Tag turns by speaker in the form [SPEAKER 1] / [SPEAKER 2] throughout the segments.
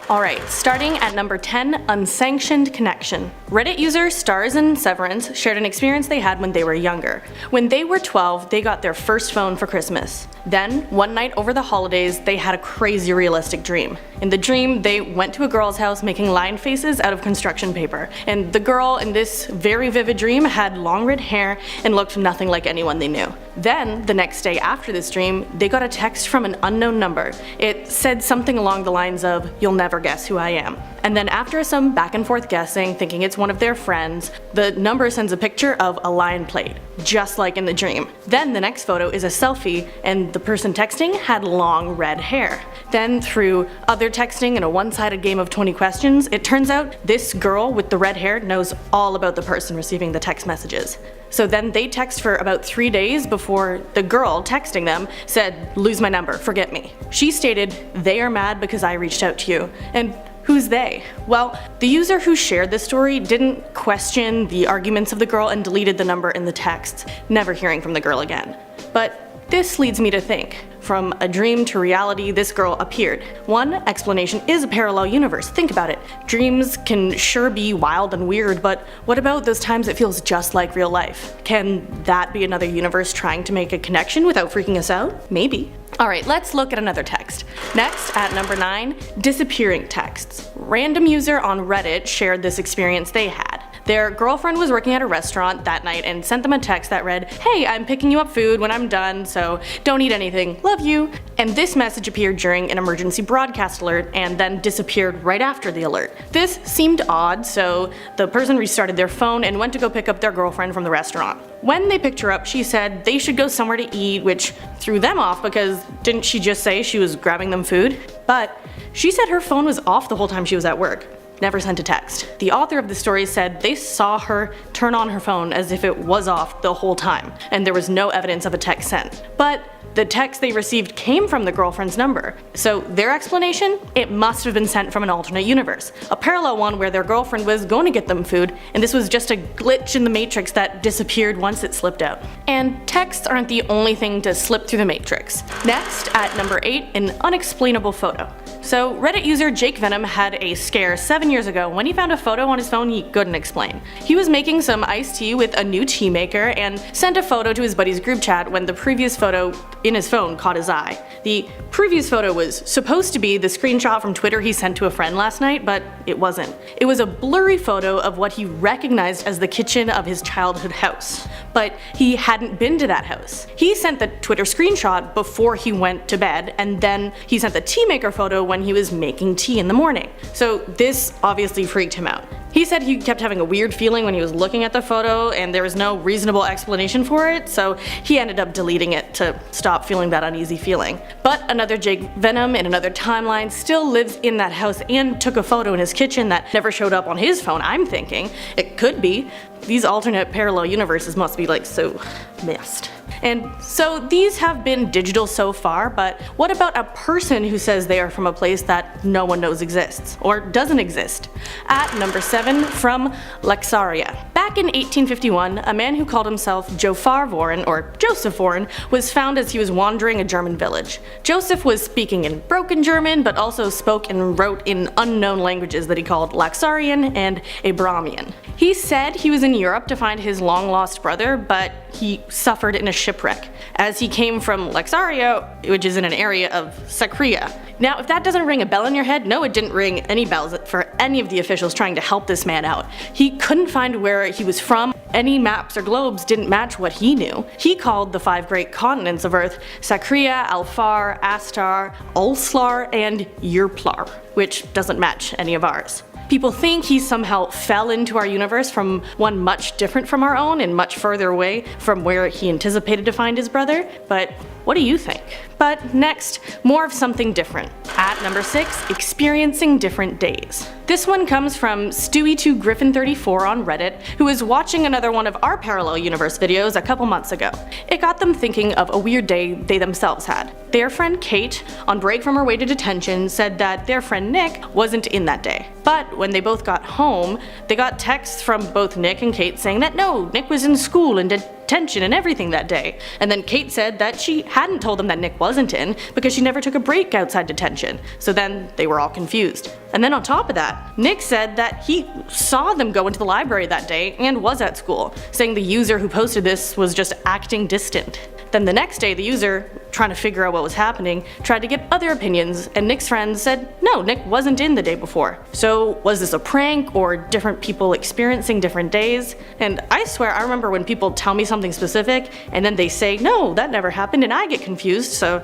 [SPEAKER 1] Alright, starting at number 10, unsanctioned connection. Reddit user Stars and Severance shared an experience they had when they were younger. When they were 12, they got their first phone for Christmas. Then, one night over the holidays, they had a crazy realistic dream. In the dream, they went to a girl's house making line faces out of construction paper. And the girl in this very vivid dream had long red hair and looked nothing like anyone they knew. Then, the next day after this dream, they got a text from an unknown number. It said something along the lines of, "You'll never guess who I am." And then after some back and forth guessing, thinking it's one of their friends, the number sends a picture of a lion plate, just like in the dream. Then the next photo is a selfie, and the person texting had long red hair. Then through other texting and a one-sided game of 20 questions, it turns out this girl with the red hair knows all about the person receiving the text messages. So then they text for about 3 days before the girl texting them said, "Lose my number, forget me." She stated, "They are mad because I reached out to you." And who's they? Well, the user who shared this story didn't question the arguments of the girl and deleted the number in the text, never hearing from the girl again. But this leads me to think, from a dream to reality, this girl appeared. One explanation is a parallel universe. Think about it. Dreams can sure be wild and weird, but what about those times it feels just like real life? Can that be another universe trying to make a connection without freaking us out? Maybe. Alright, let's look at another text. Next, at number 9, disappearing texts. Random user on Reddit shared this experience they had. Their girlfriend was working at a restaurant that night and sent them a text that read, "Hey, I'm picking you up food when I'm done, so don't eat anything, love you." And this message appeared during an emergency broadcast alert and then disappeared right after the alert. This seemed odd, so the person restarted their phone and went to go pick up their girlfriend from the restaurant. When they picked her up, she said they should go somewhere to eat, which threw them off because didn't she just say she was grabbing them food? But she said her phone was off the whole time she was at work. Never sent a text. The author of the story said they saw her turn on her phone as if it was off the whole time, and there was no evidence of a text sent. But the text they received came from the girlfriend's number. So their explanation? It must have been sent from an alternate universe. A parallel one where their girlfriend was going to get them food, and this was just a glitch in the matrix that disappeared once it slipped out. And texts aren't the only thing to slip through the matrix. Next, at number 8, an unexplainable photo. So Reddit user Jake Venom had a scare 7 years ago when he found a photo on his phone he couldn't explain. He was making some iced tea with a new tea maker and sent a photo to his buddy's group chat when the previous photo in his phone caught his eye. The previous photo was supposed to be the screenshot from Twitter he sent to a friend last night, but it wasn't. It was a blurry photo of what he recognized as the kitchen of his childhood house. But he hadn't been to that house. He sent the Twitter screenshot before he went to bed, and then he sent the tea maker photo when he was making tea in the morning. So this obviously freaked him out. He said he kept having a weird feeling when he was looking at the photo and there was no reasonable explanation for it, so he ended up deleting it to stop feeling that uneasy feeling. But another Jake Venom in another timeline still lives in that house and took a photo in his kitchen that never showed up on his phone. I'm thinking it could be. These alternate parallel universes must be like so messed. And so these have been digital so far, but what about a person who says they are from a place that no one knows exists, or doesn't exist? At number 7, from Lexaria. Back in 1851, a man who called himself Jofar Voren, or Joseph Voren, was found as he was wandering a German village. Joseph was speaking in broken German, but also spoke and wrote in unknown languages that he called Laxarian and Abramian. He said he was in Europe to find his long-lost brother, but he suffered in a shipwreck, as he came from Lexaria, which is in an area of Sakria. Now, if that doesn't ring a bell in your head, no, it didn't ring any bells for any of the officials trying to help this man out. He couldn't find where he was from. Any maps or globes didn't match what he knew. He called the 5 great continents of Earth Sakria, Alfar, Astar, Ulslar, and Yurplar, which doesn't match any of ours. People think he somehow fell into our universe from one much different from our own and much further away from where he anticipated to find his brother, but what do you think? But next, more of something different. At number 6, experiencing different days. This one comes from Stewie2Griffin34 on Reddit, who was watching another one of our parallel universe videos a couple months ago. It got them thinking of a weird day they themselves had. Their friend Kate, on break from her way to detention, said that their friend Nick wasn't in that day. But when they both got home, they got texts from both Nick and Kate saying that no, Nick was in school and detention and everything that day. And then Kate said that she hadn't told them that Nick wasn't in because she never took a break outside detention. So then they were all confused. And then on top of that, Nick said that he saw them go into the library that day and was at school, saying the user who posted this was just acting distant. Then the next day, the user, trying to figure out what was happening, tried to get other opinions, and Nick's friends said, no, Nick wasn't in the day before. So was this a prank or different people experiencing different days? And I swear I remember when people tell me something specific and then they say, no, that never happened, and I get confused, so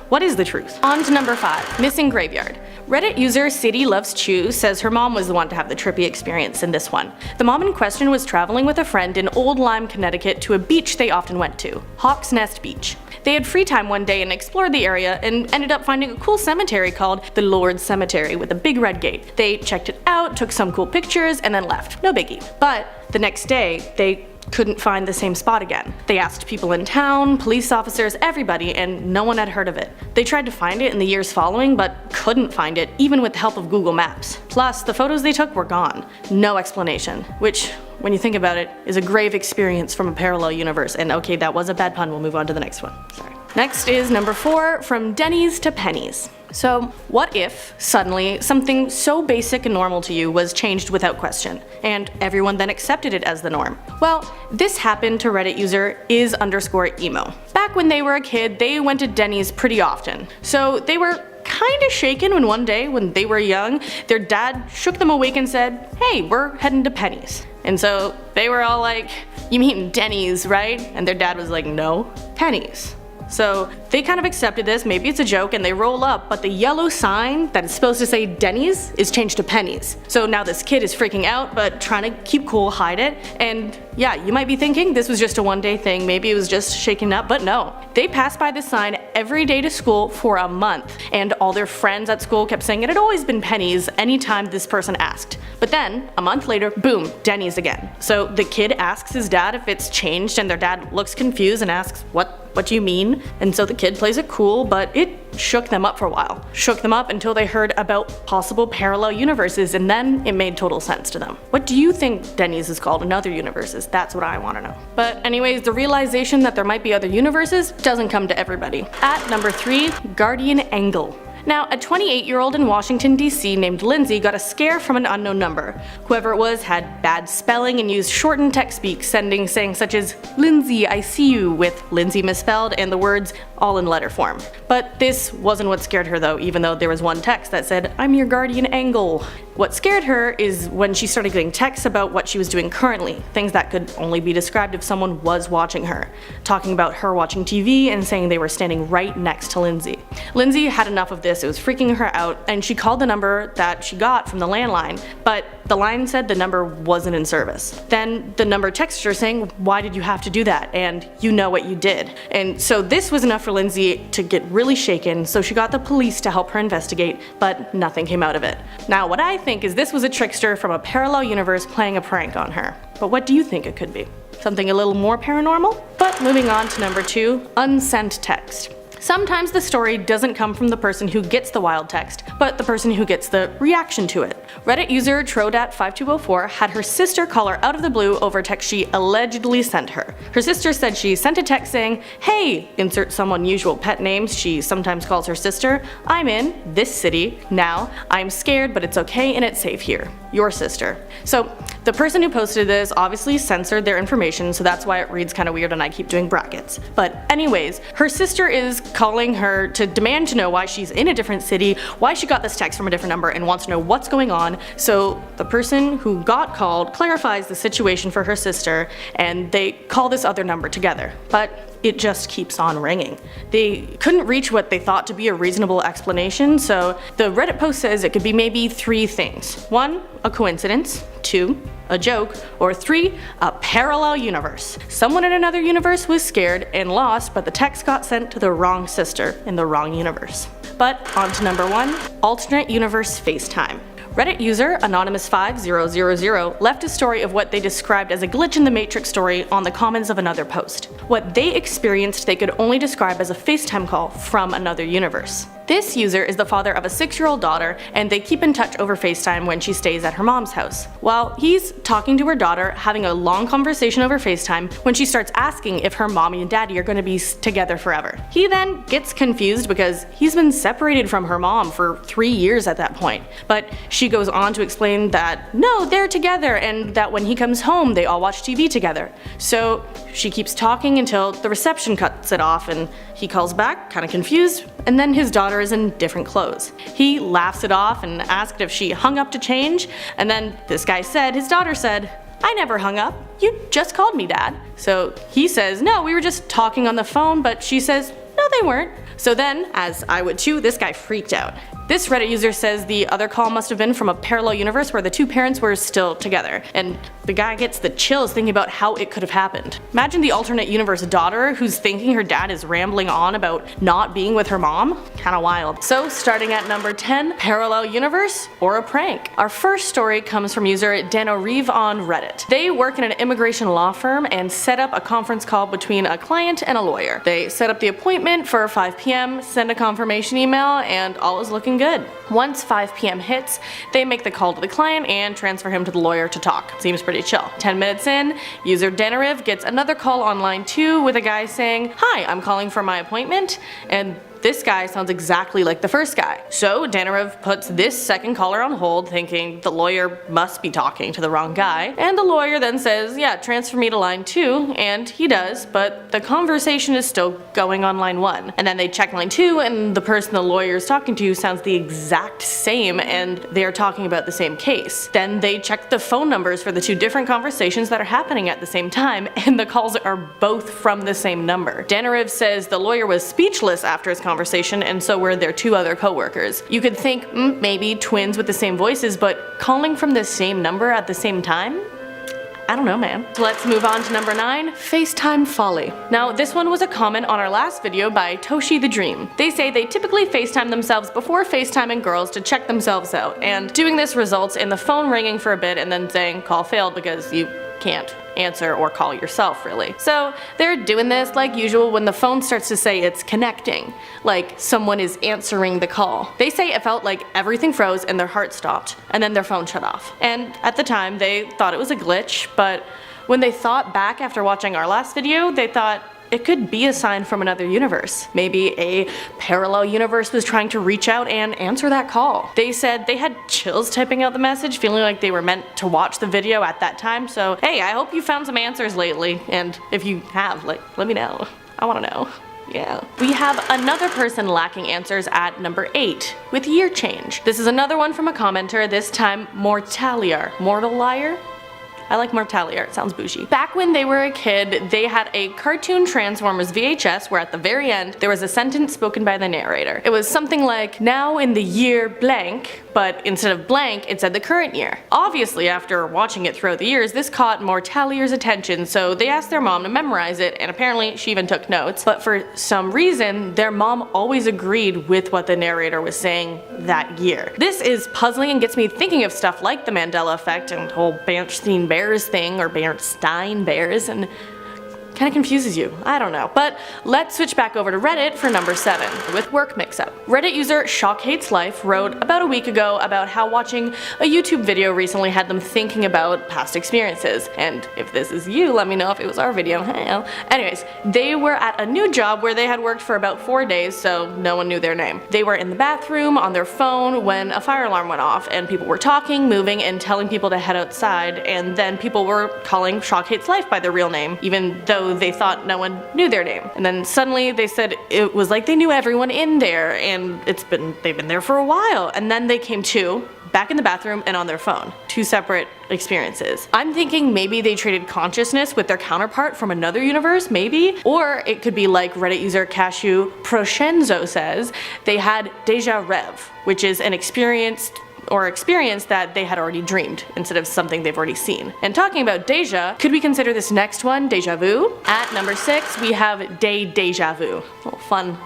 [SPEAKER 1] what is the truth? On to number 5, missing graveyard. Reddit user City Loves Chew says her mom was the one to have the trippy experience in this one. The mom in question was traveling with a friend in Old Lyme, Connecticut to a beach they often went to, Hawk's Nest Beach. They had free time one day and explored the area and ended up finding a cool cemetery called the Lord's Cemetery with a big red gate. They checked it out, took some cool pictures, and then left. No biggie. But the next day, they couldn't find the same spot again. They asked people in town, police officers, everybody, and no one had heard of it. They tried to find it in the years following, but couldn't find it, even with the help of Google Maps. Plus, the photos they took were gone. No explanation. Which, when you think about it, is a grave experience from a parallel universe. And okay, that was a bad pun, we'll move on to the next one. Sorry. Next is number 4, from Denny's to Penny's. So, what if, suddenly, something so basic and normal to you was changed without question, and everyone then accepted it as the norm? Well, this happened to Reddit user is_emo. Back when they were a kid, they went to Denny's pretty often. So they were kinda shaken when one day, when they were young, their dad shook them awake and said, hey, we're heading to Penny's. And so they were all like, you mean Denny's, right? And their dad was like, no, Penny's. So they kind of accepted this, maybe it's a joke, and they roll up, but the yellow sign that is supposed to say Denny's is changed to Penny's. So now this kid is freaking out, but trying to keep cool, hide it, and yeah, you might be thinking this was just a one-day thing, maybe it was just shaken up, but no. They passed by this sign every day to school for a month, and all their friends at school kept saying it had always been Penny's anytime this person asked. But then, a month later, boom, Denny's again. So the kid asks his dad if it's changed, and their dad looks confused and asks, what do you mean? And so the kid plays it cool, but it shook them up for a while. Shook them up until they heard about possible parallel universes, and then it made total sense to them. What do you think Denny's is called in other universes? That's what I want to know. But anyways, the realization that there might be other universes doesn't come to everybody. At number 3, Guardian Angle. Now, a 28-year-old in Washington, D.C. named Lindsay got a scare from an unknown number. Whoever it was had bad spelling and used shortened text speak, sending sayings such as, Lindsay, I see you, with Lindsay misspelled and the words all in letter form. But this wasn't what scared her though, even though there was one text that said, I'm your guardian angel. What scared her is when she started getting texts about what she was doing currently, things that could only be described if someone was watching her, talking about her watching TV and saying they were standing right next to Lindsay. Lindsay had enough of this, it was freaking her out, and she called the number that she got from the landline, but the line said the number wasn't in service. Then the number texted her saying, why did you have to do that? And you know what you did. And so this was enough for Lindsay to get really shaken, so she got the police to help her investigate, but nothing came out of it. Now what I think is this was a trickster from a parallel universe playing a prank on her. But what do you think it could be? Something a little more paranormal? But moving on to number 2, unsent text. Sometimes the story doesn't come from the person who gets the wild text, but the person who gets the reaction to it. Reddit user Trodat5204 had her sister call her out of the blue over a text she allegedly sent her. Her sister said she sent a text saying, hey, insert some unusual pet names she sometimes calls her sister, I'm in this city now, I'm scared but it's okay and it's safe here. Your sister. So the person who posted this obviously censored their information, so that's why it reads kind of weird and I keep doing brackets. But anyways, her sister is calling her to demand to know why she's in a different city, why she got this text from a different number, and wants to know what's going on. So the person who got called clarifies the situation for her sister, and they call this other number together. But it just keeps on ringing. They couldn't reach what they thought to be a reasonable explanation, so the Reddit post says it could be maybe 3 things. 1, a coincidence. 2, a joke. Or 3, a parallel universe. Someone in another universe was scared and lost, but the text got sent to the wrong sister in the wrong universe. But on to number 1, alternate universe FaceTime. Reddit user Anonymous5000 left a story of what they described as a glitch in the Matrix story on the comments of another post. What they experienced they could only describe as a FaceTime call from another universe. This user is the father of a 6-year-old daughter, and they keep in touch over FaceTime when she stays at her mom's house. Well, he's talking to her daughter, having a long conversation over FaceTime, when she starts asking if her mommy and daddy are going to be together forever. He then gets confused because he's been separated from her mom for 3 years at that point. But she goes on to explain that no, they're together, and that when he comes home they all watch TV together. So she keeps talking until the reception cuts it off, and he calls back, kinda confused, and then his daughter is in different clothes. He laughs it off and asked if she hung up to change, and then this guy said his daughter said, "I never hung up. You just called me, Dad." So he says, "No, we were just talking on the phone," but she says, "No, they weren't." So then, as I would too, this guy freaked out. This Reddit user says the other call must have been from a parallel universe where the two parents were still together, and the guy gets the chills thinking about how it could have happened. Imagine the alternate universe daughter who's thinking her dad is rambling on about not being with her mom. Kinda wild. So starting at number 10, parallel universe or a prank. Our first story comes from user Dano Reeve on Reddit. They work in an immigration law firm and set up a conference call between a client and a lawyer. They set up the appointment for 5 p.m., send a confirmation email, and all is looking good. Once 5 p.m. hits, they make the call to the client and transfer him to the lawyer to talk. Seems pretty chill. 10 minutes in, user Denariv gets another call on line 2 with a guy saying, "Hi, I'm calling for my appointment," and this guy sounds exactly like the first guy. So Danarov puts this second caller on hold, thinking the lawyer must be talking to the wrong guy, and the lawyer then says, "Yeah, transfer me to line 2, and he does, but the conversation is still going on line 1. And then they check line 2, and the person the lawyer is talking to sounds the exact same, and they're talking about the same case. Then they check the phone numbers for the 2 different conversations that are happening at the same time, and the calls are both from the same number. Danarov says the lawyer was speechless after his conversation, and so were their 2 other co-workers. You could think maybe twins with the same voices, but calling from the same number at the same time? I don't know, man. So let's move on to number 9, FaceTime folly. Now this one was a comment on our last video by Toshi the Dream. They say they typically FaceTime themselves before FaceTiming girls to check themselves out, and doing this results in the phone ringing for a bit and then saying call failed because you can't answer or call yourself, really. So they're doing this like usual when the phone starts to say it's connecting, like someone is answering the call. They say it felt like everything froze and their heart stopped, and then their phone shut off. And at the time they thought it was a glitch, but when they thought back after watching our last video, they thought it could be a sign from another universe. Maybe a parallel universe was trying to reach out and answer that call. They said they had chills typing out the message, feeling like they were meant to watch the video at that time. So hey, I hope you found some answers lately, and if you have, like, let me know. I wanna know. Yeah. We have another person lacking answers at number 8 with year change. This is another one from a commenter, this time Mortaliar. Mortal liar? I like Mortaliar, it sounds bougie. Back when they were a kid, they had a cartoon Transformers VHS where at the very end there was a sentence spoken by the narrator. It was something like, "Now in the year blank," but instead of blank, it said the current year. Obviously, after watching it throughout the years, this caught Mortaliar's attention, so they asked their mom to memorize it, and apparently she even took notes. But for some reason, their mom always agreed with what the narrator was saying that year. This is puzzling and gets me thinking of stuff like the Mandela effect and the whole Bernstein Bears thing, or Bernstein Bears, and kind of confuses you. I don't know. But let's switch back over to Reddit for number 7 with work mix-up. Reddit user Shock Hates Life wrote about a week ago about how watching a YouTube video recently had them thinking about past experiences. And if this is you, let me know if it was our video. Anyways, they were at a new job where they had worked for about 4 days, so no one knew their name. They were in the bathroom on their phone when a fire alarm went off, and people were talking, moving, and telling people to head outside, and then people were calling Shock Hates Life by their real name, even though they thought no one knew their name. And then suddenly they said it was like they knew everyone in there, and they've been there for a while. And then they came to, back in the bathroom and on their phone. 2 separate experiences. I'm thinking maybe they traded consciousness with their counterpart from another universe, maybe? Or it could be like Reddit user Cashew Proscenzo says, they had deja rev, which is an experience that they had already dreamed instead of something they've already seen. And talking about deja, could we consider this next one deja vu? At number 6, we have deja vu. A little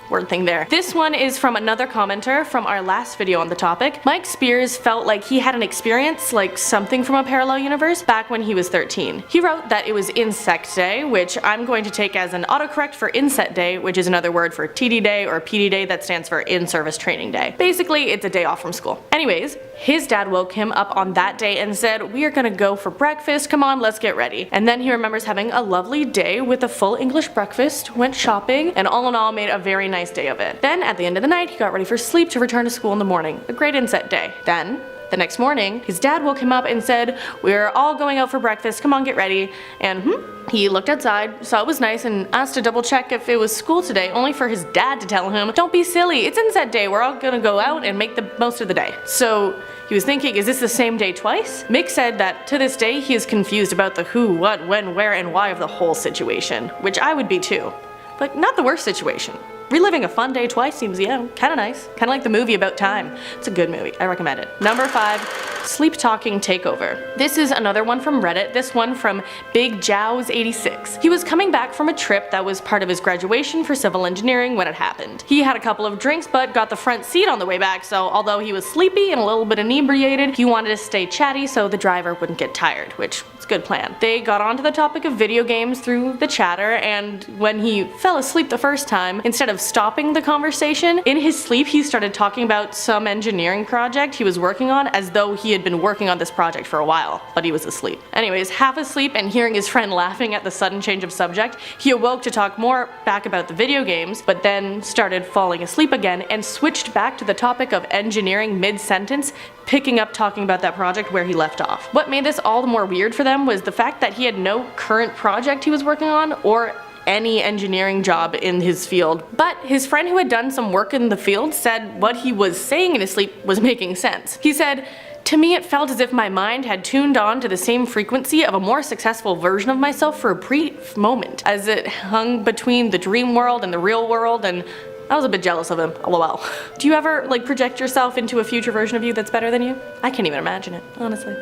[SPEAKER 1] word thing there. This one is from another commenter from our last video on the topic. Mike Spears felt like he had an experience, like something from a parallel universe, back when he was 13. He wrote that it was Insect Day, which I'm going to take as an autocorrect for Inset Day, which is another word for TD Day or PD Day that stands for In-Service Training Day. Basically, it's a day off from school. Anyways, his dad woke him up on that day and said, "We are gonna go for breakfast, come on, let's get ready." And then he remembers having a lovely day with a full English breakfast, went shopping, and all in all made a very nice day of it. Then at the end of the night, he got ready for sleep to return to school in the morning. A great inset day. Then, the next morning, his dad woke him up and said, "We're all going out for breakfast, come on, get ready." And he looked outside, saw it was nice, and asked to double check if it was school today, only for his dad to tell him, "Don't be silly, it's inset day, we're all gonna go out and make the most of the day." So he was thinking, is this the same day twice? Mick said that to this day he is confused about the who, what, when, where, and why of the whole situation, which I would be too. But not the worst situation. Reliving a fun day twice seems, kinda nice. Kinda like the movie About Time. It's a good movie, I recommend it. Number 5, sleep talking takeover. This is another one from Reddit, this one from Big Jows 86. He was coming back from a trip that was part of his graduation for civil engineering when it happened. He had a couple of drinks but got the front seat on the way back, so although he was sleepy and a little bit inebriated, he wanted to stay chatty so the driver wouldn't get tired, which is a good plan. They got onto the topic of video games through the chatter, and when he fell asleep the first time, instead of stopping the conversation, in his sleep he started talking about some engineering project he was working on as though he had been working on this project for a while, but he was asleep. Anyways, half asleep and hearing his friend laughing at the sudden change of subject, he awoke to talk more back about the video games, but then started falling asleep again and switched back to the topic of engineering mid-sentence, picking up talking about that project where he left off. What made this all the more weird for them was the fact that he had no current project he was working on or any engineering job in his field, but his friend who had done some work in the field said what he was saying in his sleep was making sense. He said, "To me it felt as if my mind had tuned on to the same frequency of a more successful version of myself for a brief moment, as it hung between the dream world and the real world, and I was a bit jealous of him, lol." Do you ever project yourself into a future version of you that's better than you? I can't even imagine it, honestly.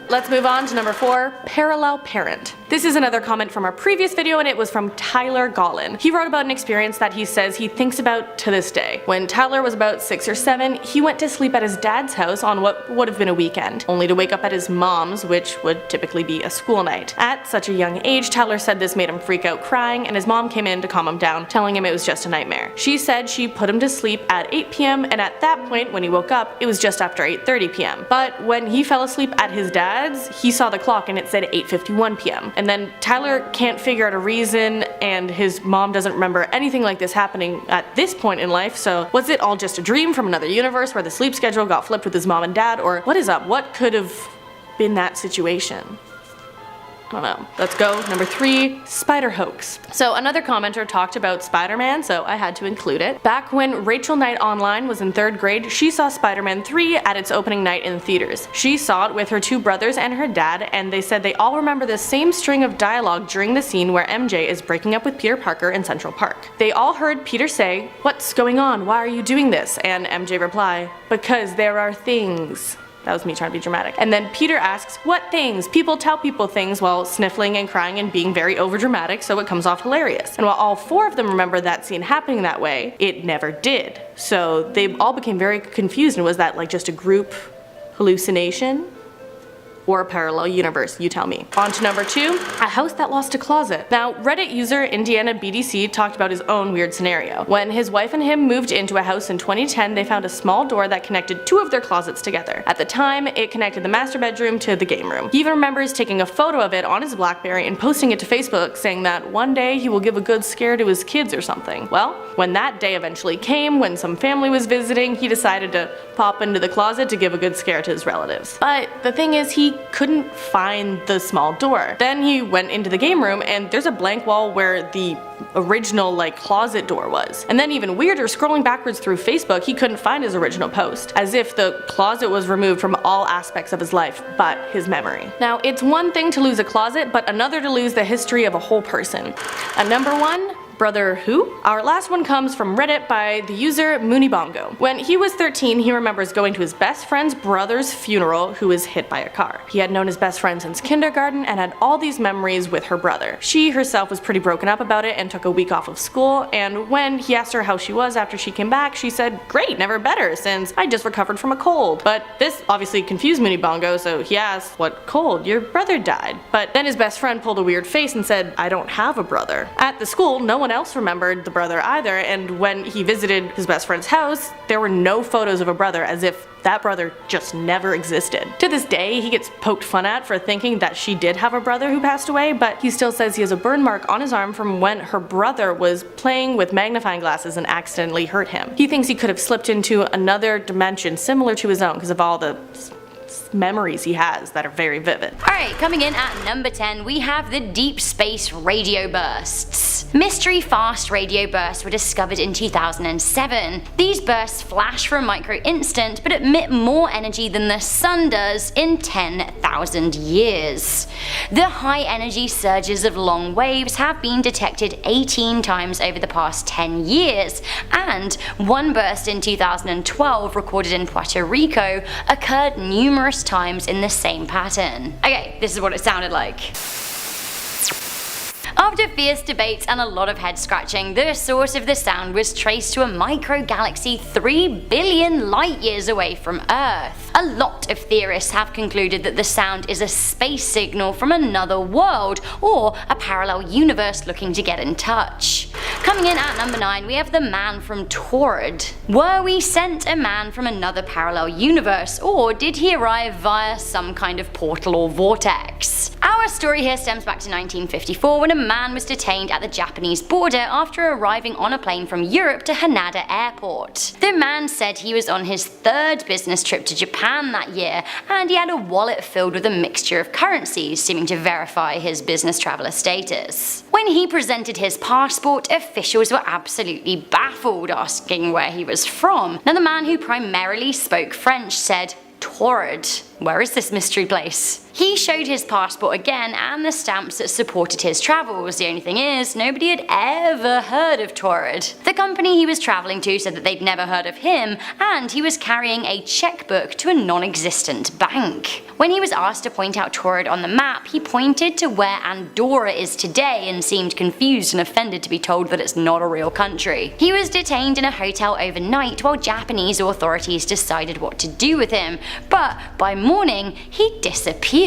[SPEAKER 1] Let's move on to number 4, parallel parent. This is another comment from our previous video, and it was from Tyler Gollin. He wrote about an experience that he says he thinks about to this day. When Tyler was about 6 or 7, he went to sleep at his dad's house on what would have been a weekend, only to wake up at his mom's, which would typically be a school night. At such a young age, Tyler said this made him freak out crying, and his mom came in to calm him down, telling him it was just a nightmare. She said she put him to sleep at 8 p.m, and at that point, when he woke up, it was just after 8:30 p.m. But when he fell asleep at his dad's, he saw the clock and it said 8:51 p.m. And then Tyler can't figure out a reason, and his mom doesn't remember anything like this happening at this point in life, so was it all just a dream from another universe where the sleep schedule got flipped with his mom and dad, or what is up? What could have been that situation? I don't know. Let's go. Number 3, spider hoax. So another commenter talked about Spider-Man, so I had to include it. Back when Rachel Knight Online was in 3rd grade, she saw Spider-Man 3 at its opening night in theaters. She saw it with her 2 brothers and her dad, and they said they all remember the same string of dialogue during the scene where MJ is breaking up with Peter Parker in Central Park. They all heard Peter say, "What's going on? Why are you doing this?" And MJ reply, "Because there are things." That was me trying to be dramatic. And then Peter asks, "What things?" People tell people things while sniffling and crying and being very overdramatic, so it comes off hilarious. And while all 4 of them remember that scene happening that way, it never did. So they all became very confused, and was that just a group hallucination? Or a parallel universe, you tell me. On to number 2, a house that lost a closet. Now, Reddit user Indiana BDC talked about his own weird scenario. When his wife and him moved into a house in 2010, they found a small door that connected 2 of their closets together. At the time, it connected the master bedroom to the game room. He even remembers taking a photo of it on his BlackBerry and posting it to Facebook, saying that one day he will give a good scare to his kids or something. Well, when that day eventually came, when some family was visiting, he decided to pop into the closet to give a good scare to his relatives. But the thing is, he couldn't find the small door. Then he went into the game room, and there's a blank wall where the original closet door was. And then even weirder, scrolling backwards through Facebook, he couldn't find his original post, as if the closet was removed from all aspects of his life but his memory. Now, it's one thing to lose a closet, but another to lose the history of a whole person. Number 1, Brother who? Our last one comes from Reddit by the user Moonibongo. When he was 13, he remembers going to his best friend's brother's funeral who was hit by a car. He had known his best friend since kindergarten and had all these memories with her brother. She herself was pretty broken up about it and took a week off of school, and when he asked her how she was after she came back, she said, "Great, never better since I just recovered from a cold." But this obviously confused Moonibongo, so he asked, "What cold? Your brother died." But then his best friend pulled a weird face and said, "I don't have a brother." At the school, no one else remembered the brother either, and when he visited his best friend's house, there were no photos of a brother, as if that brother just never existed. To this day, he gets poked fun at for thinking that she did have a brother who passed away, but he still says he has a burn mark on his arm from when her brother was playing with magnifying glasses and accidentally hurt him. He thinks he could have slipped into another dimension similar to his own because of all the memories he has that are very vivid.
[SPEAKER 2] Alright, coming in at number 10, we have the deep space radio bursts. Mystery fast radio bursts were discovered in 2007. These bursts flash for a micro instant but emit more energy than the sun does in 10,000 years. The high energy surges of long waves have been detected 18 times over the past 10 years, and one burst in 2012 recorded in Puerto Rico occurred numerous times in the same pattern. Okay, this is what it sounded like. After fierce debates and a lot of head scratching, the source of the sound was traced to a microgalaxy 3 billion light years away from Earth. A lot of theorists have concluded that the sound is a space signal from another world or a parallel universe looking to get in touch. Coming in at number 9, we have the man from Taurid. Were we sent a man from another parallel universe, or did he arrive via some kind of portal or vortex? Our story here stems back to 1954 when a man was detained at the Japanese border after arriving on a plane from Europe to Haneda Airport. The man said he was on his 3rd business trip to Japan that year, and he had a wallet filled with a mixture of currencies, seeming to verify his business traveller status. When he presented his passport, officials were absolutely baffled, asking where he was from. Now, the man, who primarily spoke French, said, "Taurid. Where is this mystery place?" He showed his passport again and the stamps that supported his travels. The only thing is, nobody had ever heard of Taurid. The company he was travelling to said that they'd never heard of him, and he was carrying a checkbook to a non-existent bank. When he was asked to point out Taurid on the map, he pointed to where Andorra is today and seemed confused and offended to be told that it's not a real country. He was detained in a hotel overnight while Japanese authorities decided what to do with him, but by morning he disappeared.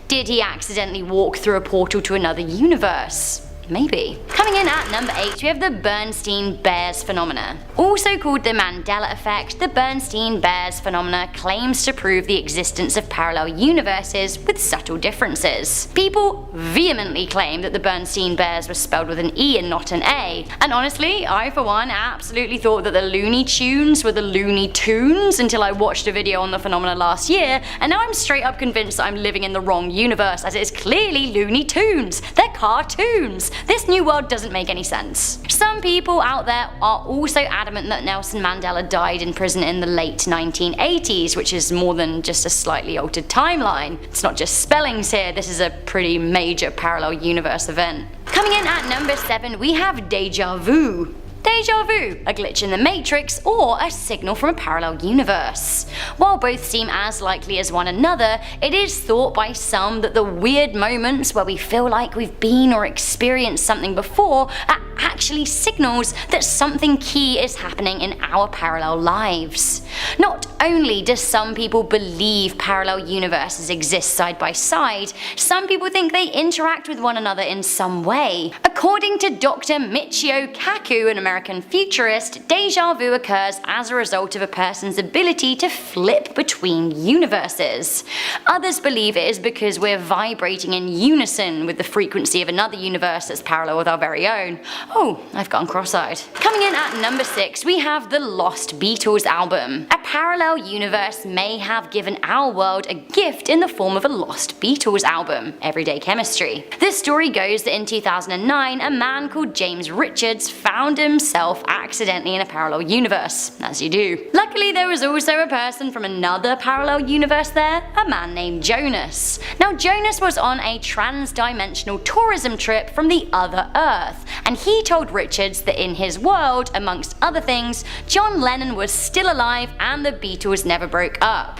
[SPEAKER 2] Did he accidentally walk through a portal to another universe? Maybe. Coming in at number 8, we have the Bernstein-Bears phenomena. Also called the Mandela effect, the Bernstein-Bears phenomena claims to prove the existence of parallel universes with subtle differences. People vehemently claim that the Bernstein-Bears were spelled with an E and not an A, and honestly, I for one absolutely thought that the Looney Tunes were the Looney Tunes until I watched a video on the phenomena last year, and now I'm straight up convinced that I'm living in the wrong universe, as it is clearly Looney Tunes. They're cartoons. This new world doesn't make any sense. Some people out there are also adamant that Nelson Mandela died in prison in the late 1980s, which is more than just a slightly altered timeline. It's not just spellings here, this is a pretty major parallel universe event. Coming in at number 7, we have deja vu. Deja vu, a glitch in the Matrix, or a signal from a parallel universe. While both seem as likely as one another, it is thought by some that the weird moments where we feel like we've been or experienced something before are actually signals that something key is happening in our parallel lives. Not only do some people believe parallel universes exist side by side, some people think they interact with one another in some way. According to Dr. Michio Kaku, an American futurist, deja vu occurs as a result of a person's ability to flip between universes. Others believe it is because we're vibrating in unison with the frequency of another universe that's parallel with our very own. Oh, I've gone cross-eyed. Coming in at number 6, we have the Lost Beatles album. A parallel parallel universe may have given our world a gift in the form of a lost Beatles album, Everyday Chemistry. The story goes that in 2009, a man called James Richards found himself accidentally in a parallel universe, as you do. Luckily, there was also a person from another parallel universe there, a man named Jonas. Now, Jonas was on a trans-dimensional tourism trip from the other Earth, and he told Richards that in his world, amongst other things, John Lennon was still alive and the Beatles never broke up.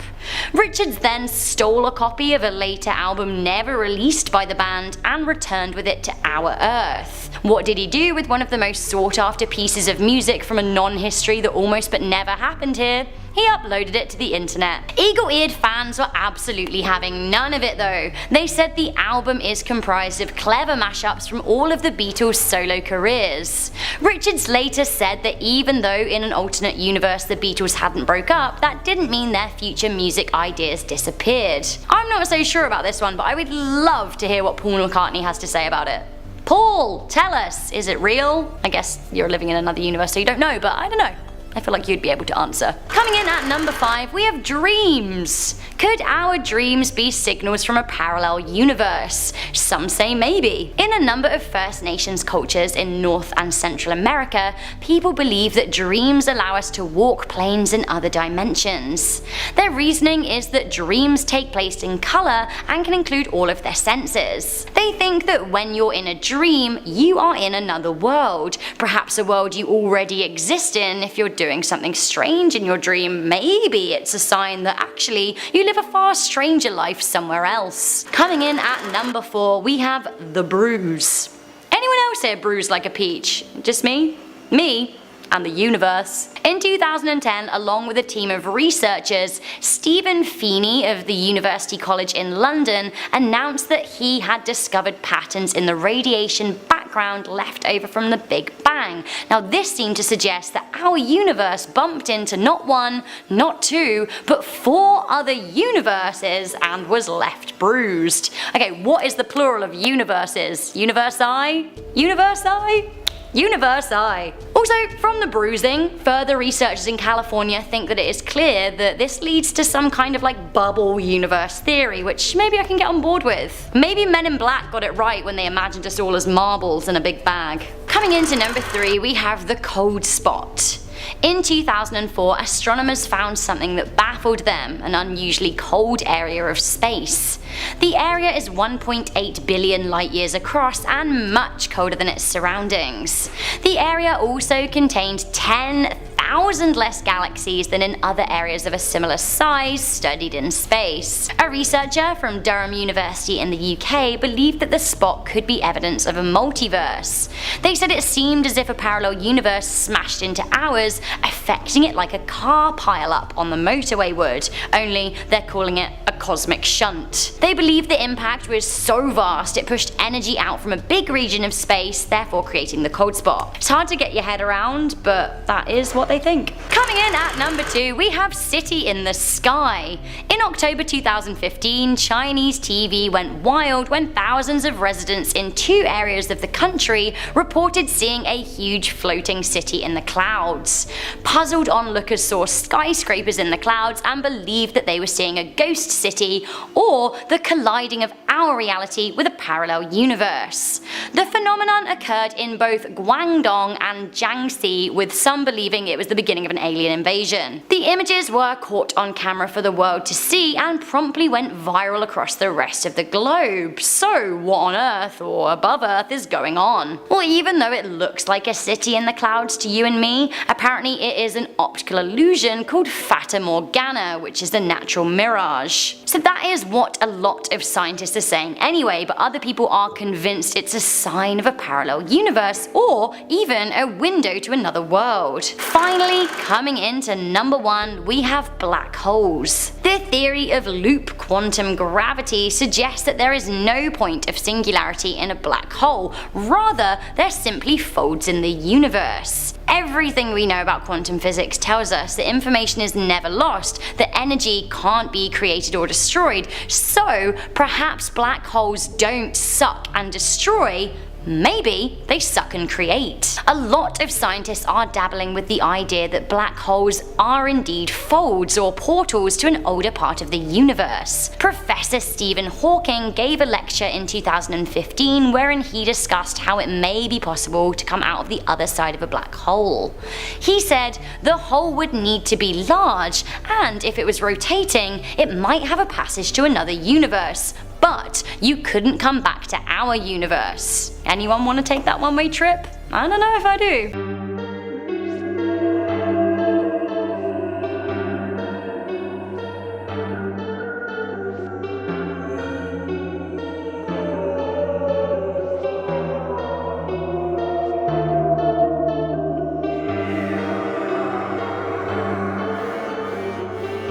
[SPEAKER 2] Richards then stole a copy of a later album never released by the band and returned with it to our Earth. What did he do with one of the most sought after pieces of music from a non-history that almost but never happened here? He uploaded it to the internet. Eagle-eared fans were absolutely having none of it though. They said the album is comprised of clever mashups from all of the Beatles' solo careers. Richards later said that even though in an alternate universe the Beatles hadn't broke up, that didn't mean their future music ideas disappeared. I'm not so sure about this one, but I would love to hear what Paul McCartney has to say about it. Paul, tell us, is it real? I guess you're living in another universe so you don't know, but I don't know. I feel like you'd be able to answer. Coming in at number 5, we have dreams. Could our dreams be signals from a parallel universe? Some say maybe. In a number of First Nations cultures in North and Central America, people believe that dreams allow us to walk planes in other dimensions. Their reasoning is that dreams take place in color and can include all of their senses. They think that when you're in a dream, you are in another world, perhaps a world you already exist in. If you're doing something strange in your dream, maybe it's a sign that actually you live a far stranger life somewhere else. Coming in at number 4, we have the bruise. Anyone else here bruised like a peach? Just me? Me? And the universe. In 2010, along with a team of researchers, Stephen Feeney of the University College in London announced that he had discovered patterns in the radiation background left over from the Big Bang. Now, this seemed to suggest that our universe bumped into not 1, not 2, but 4 other universes and was left bruised. Okay, what is the plural of universes? Universi? Universi? Universi. Also, from the bruising, further researchers in California think that it is clear that this leads to some kind of like bubble universe theory, which maybe I can get on board with. Maybe Men in Black got it right when they imagined us all as marbles in a big bag. Coming into number 3, we have the cold spot. In 2004, astronomers found something that baffled them, an unusually cold area of space. The area is 1.8 billion light years across and much colder than its surroundings. The area also contained 10,000 less galaxies than in other areas of a similar size studied in space. A researcher from Durham University in the UK believed that the spot could be evidence of a multiverse. They said it seemed as if a parallel universe smashed into ours, affecting it like a car pile-up on the motorway would, only they're calling it a cosmic shunt. They believed the impact was so vast it pushed energy out from a big region of space, therefore creating the cold spot. It's hard to get your head around, but that is what they think. Coming in at number 2, we have City in the Sky. In October 2015, Chinese TV went wild when thousands of residents in 2 areas of the country reported seeing a huge floating city in the clouds. Puzzled onlookers saw skyscrapers in the clouds and believed that they were seeing a ghost city or the colliding of our reality with a parallel universe. The phenomenon occurred in both Guangdong and Jiangxi, with some believing it was the beginning of an alien invasion. The images were caught on camera for the world to see and promptly went viral across the rest of the globe. So what on Earth or above Earth is going on? Well, even though it looks like a city in the clouds to you and me, apparently it is an optical illusion called Fata Morgana, which is the natural mirage. So that is what a lot of scientists are saying anyway, but other people are convinced it's a sign of a parallel universe or even a window to another world. Finally, coming into number 1, we have black holes. The theory of loop quantum gravity suggests that there is no point of singularity in a black hole, rather they're simply folds in the universe. Everything we know about quantum physics tells us that information is never lost, that energy can't be created or destroyed, so perhaps black holes don't suck and destroy, Maybe they suck and create. A lot of scientists are dabbling with the idea that black holes are indeed folds or portals to an older part of the universe. Professor Stephen Hawking gave a lecture in 2015 wherein he discussed how it may be possible to come out of the other side of a black hole. He said the hole would need to be large, and if it was rotating, it might have a passage to another universe. But you couldn't come back to our universe. Anyone want to take that one-way trip? I don't know if I do.